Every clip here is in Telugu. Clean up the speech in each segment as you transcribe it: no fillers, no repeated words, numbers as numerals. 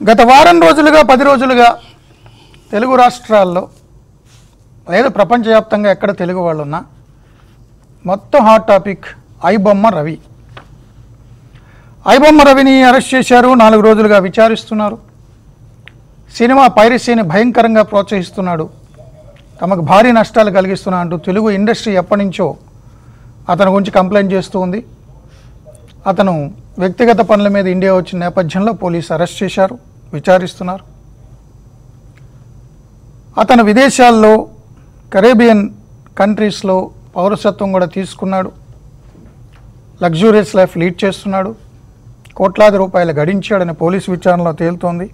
గత వారం రోజులుగా 10 రోజులుగా తెలుగు రాష్ట్రాల్లో లేదా ప్రపంచవ్యాప్తంగా ఎక్కడ తెలుగు వాళ్ళు ఉన్నా మొత్తం హాట్ టాపిక్ ఐబొమ్మ రవి. ఐబొమ్మ రవిని అరెస్ట్ చేశారు. 4 రోజులుగా విచారిస్తున్నారు. సినిమా పైరసీని భయంకరంగా ప్రోత్సహిస్తున్నాడు, తమకు భారీ నష్టాలు కలిగిస్తున్నా అంటూ తెలుగు ఇండస్ట్రీ ఎప్పటి నుంచో అతని గురించి కంప్లైంట్ చేస్తూ ఉంది. అతను వ్యక్తిగత పనుల మీద ఇండియా వచ్చిన నేపథ్యంలో పోలీసు అరెస్ట్ చేశారు, విచారిస్తున్నారు. అతను విదేశాల్లో కరేబియన్ కంట్రీస్లో పౌరసత్వం కూడా తీసుకున్నాడు. లగ్జూరియస్ లైఫ్ లీడ్ చేస్తున్నాడు. కోట్లాది రూపాయలు గడించాడని పోలీసు విచారణలో తేలుతోంది.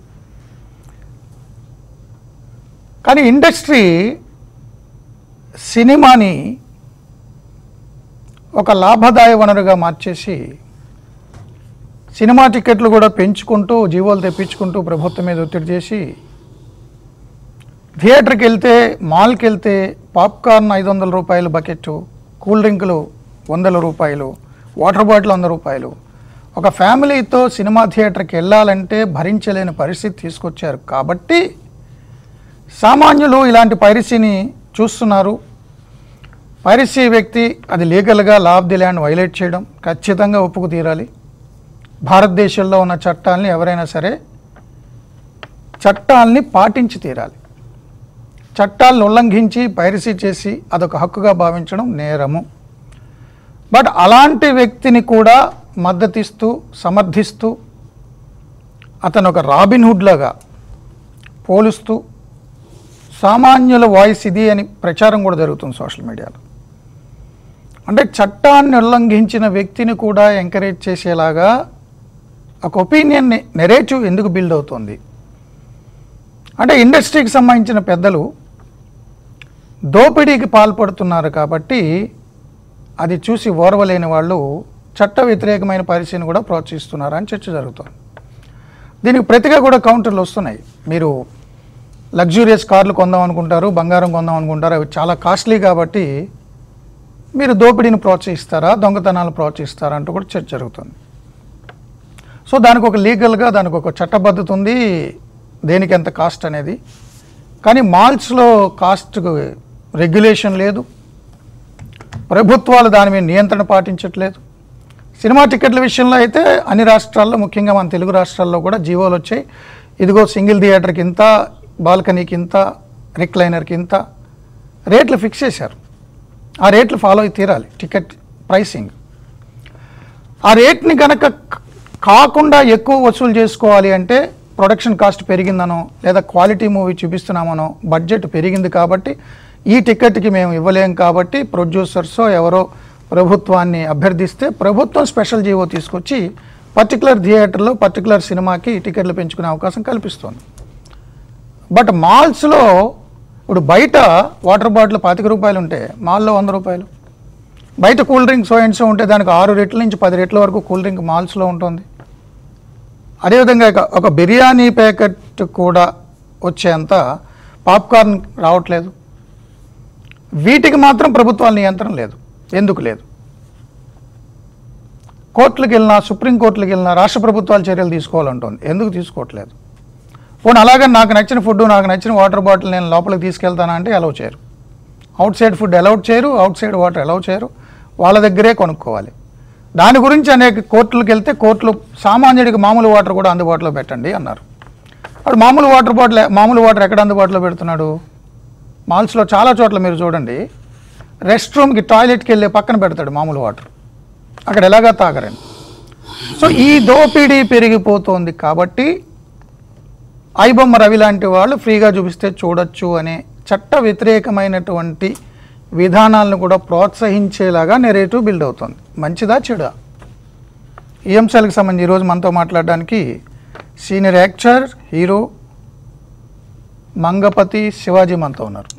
కానీ ఇండస్ట్రీ సినిమాని ఒక లాభదాయ వనరుగా మార్చేసి సినిమా టికెట్లు కూడా పెంచుకుంటూ జీవోలు తెప్పించుకుంటూ ప్రభుత్వం మీద ఒత్తిడి చేసి థియేటర్కి వెళ్తే మాల్కి వెళ్తే పాప్కార్న్ 500 రూపాయలు బకెట్, కూల్ డ్రింకులు 100 రూపాయలు, వాటర్ బాటిల్ 100 రూపాయలు. ఒక ఫ్యామిలీతో సినిమా థియేటర్కి వెళ్ళాలంటే భరించలేని పరిస్థితి తీసుకొచ్చారు. కాబట్టి సామాన్యులు ఇలాంటి పైరసీని చూస్తున్నారు. పైరసీ వ్యక్తి అది లీగల్గా law of the land violate చేయడం ఖచ్చితంగా ఒప్పుకు తీరాలి. భారతదేశంలో ఉన్న చట్టాలని ఎవరైనా సరే చట్టాలని పాటించి తీరాలి. చట్టాలను ఉల్లంఘించి పైరసీ చేసి అదొక హక్కుగా భావించడం నేరము. బట్ అలాంటి వ్యక్తిని కూడా మద్దతిస్తూ సమర్థిస్తూ అతను ఒక రాబిన్హుడ్ లాగా పోలుస్తూ సామాన్యుల వాయిస్ ఇది అని ప్రచారం కూడా జరుగుతుంది సోషల్ మీడియాలో. అంటే చట్టాన్ని ఉల్లంఘించిన వ్యక్తిని కూడా ఎంకరేజ్ చేసేలాగా ఒక ఒపీనియన్ని నెరేటివ్ ఎందుకు బిల్డ్ అవుతుంది అంటే ఇండస్ట్రీకి సంబంధించిన పెద్దలు దోపిడీకి పాల్పడుతున్నారు కాబట్టి అది చూసి ఓర్వలేని వాళ్ళు చట్ట వ్యతిరేకమైన పరిస్థితిని కూడా ప్రోత్సహిస్తున్నారు అని చర్చ జరుగుతుంది. దీనికి ప్రతిగా కూడా కౌంటర్లు వస్తున్నాయి. మీరు లగ్జూరియస్ కార్లు కొందాం అనుకుంటారు, బంగారం కొందాం అనుకుంటారు, అవి చాలా కాస్ట్లీ కాబట్టి మీరు దోపిడీని ప్రోత్సహిస్తారా, దొంగతనాలు ప్రోత్సహిస్తారా అంటూ కూడా చర్చ జరుగుతుంది. సో దానికి ఒక లీగల్గా దానికి ఒక చట్టబద్ధత ఉంది, దేనికి ఎంత కాస్ట్ అనేది. కానీ మాల్స్లో కాస్ట్ రెగ్యులేషన్ లేదు, ప్రభుత్వాలు దాని మీద నియంత్రణ పాటించట్లేదు. సినిమా టికెట్ల విషయంలో అయితే అన్ని రాష్ట్రాల్లో ముఖ్యంగా మన తెలుగు రాష్ట్రాల్లో కూడా జీవోలు వచ్చాయి. ఇదిగో సింగిల్ థియేటర్కి ఇంత, బాల్కనీకి ఇంత, రిక్లైనర్కి ఇంత రేట్లు ఫిక్స్ చేశారు. ఆ రేట్లు ఫాలో అయి తీరాలి. టికెట్ ప్రైసింగ్ ఆ రేట్ని కనుక కాకుండా ఎక్కువ వసూలు చేసుకోవాలి అంటే ప్రొడక్షన్ కాస్ట్ పెరిగిందనో లేదా క్వాలిటీ మూవీ చూపిస్తున్నామనో బడ్జెట్ పెరిగింది కాబట్టి ఈ టికెట్కి మేము ఇవ్వలేం కాబట్టి ప్రొడ్యూసర్సో ఎవరో ప్రభుత్వాన్ని అభ్యర్థిస్తే ప్రభుత్వం స్పెషల్ జీవో తీసుకొచ్చి పర్టికులర్ థియేటర్లో పర్టికులర్ సినిమాకి టికెట్లు పెంచుకునే అవకాశం కల్పిస్తుంది. బట్ మాల్స్లో ఇప్పుడు బయట వాటర్ బాటిల్ 25 రూపాయలు ఉంటే మాల్లో 100 రూపాయలు, బయట cool drink so and so ఉంటే దానికి 6 రెట్ల నుంచి 10 రెట్ల వరకు కూల్ డ్రింక్ మాల్స్లో ఉంటుంది. అదేవిధంగా ఒక బిర్యానీ ప్యాకెట్ కూడా వచ్చేంత పాప్కార్న్ రావట్లేదు. వీటికి మాత్రం ప్రభుత్వాల నియంత్రణ లేదు. ఎందుకు లేదు? కోర్టులకు వెళ్ళినా, సుప్రీంకోర్టులకు వెళ్ళినా రాష్ట్ర ప్రభుత్వాలు చర్యలు తీసుకోవాలంటుంది. ఎందుకు తీసుకోవట్లేదు? పోనీ అలాగే నాకు నచ్చిన ఫుడ్, నాకు నచ్చిన వాటర్ బాటిల్ నేను లోపలికి తీసుకెళ్తానా అంటే అలౌ చేయరు. అవుట్ సైడ్ ఫుడ్ అలౌట్ చేయరు, అవుట్ సైడ్ వాటర్ అలౌ చేయరు, వాళ్ళ దగ్గరే కొనుక్కోవాలి. దాని గురించి అనేక కోర్టులకు వెళ్తే కోర్టులు సామాన్యుడికి మామూలు వాటర్ కూడా అందుబాటులో పెట్టండి అన్నారు. అప్పుడు మామూలు వాటర్ ఎక్కడ అందుబాటులో పెడుతున్నాడు? మాల్స్లో చాలా చోట్ల మీరు చూడండి, రెస్ట్ రూమ్కి టాయిలెట్కి వెళ్ళే పక్కన పెడతాడు మామూలు వాటర్, అక్కడ ఎలాగా తాగరండి. సో ఈ దోపిడీ పెరిగిపోతుంది కాబట్టి ఐబొమ్మ రవి లాంటి వాళ్ళు ఫ్రీగా చూపిస్తే చూడొచ్చు అనే చట్ట వ్యతిరేకమైనటువంటి విధానాలను కూడా ప్రోత్సహించేలాగా నెరేటివ్ బిల్డ్ అవుతుంది. మంచిదా చెడా? ఈ అంశాలకు సంబంధించి ఈరోజు మనతో మాట్లాడడానికి senior actor, hero Mangapathi Shivaji మనతో ఉన్నారు.